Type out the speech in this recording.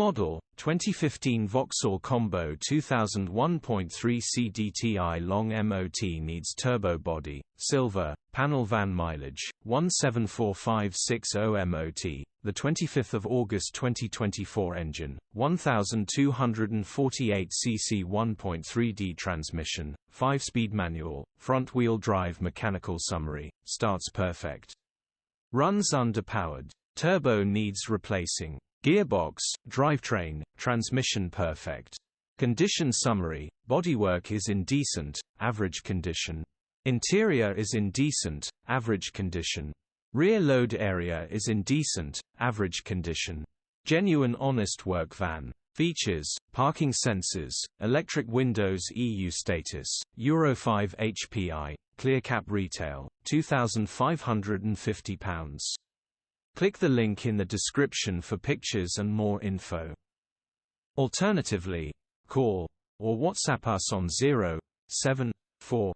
model, 2015 VAUXHALL Combo 2001.3 Cdti long MOT needs turbo body, silver, panel van mileage, 174560 MOT, the 25th of August 2024 engine, 1248 cc 1.3D transmission, 5-speed manual, front-wheel drive mechanical summary, starts perfect. Runs underpowered. Turbo needs replacing. Gearbox, drivetrain, transmission perfect. Condition summary, bodywork is in decent, average condition. Interior is in decent, average condition. Rear load area is in decent, average condition. Genuine honest work van. Features, parking sensors, electric windows EU status, Euro 5 HPI, clear cap retail, £2,550. Click the link in the description for pictures and more info. Alternatively, call or WhatsApp us on 0740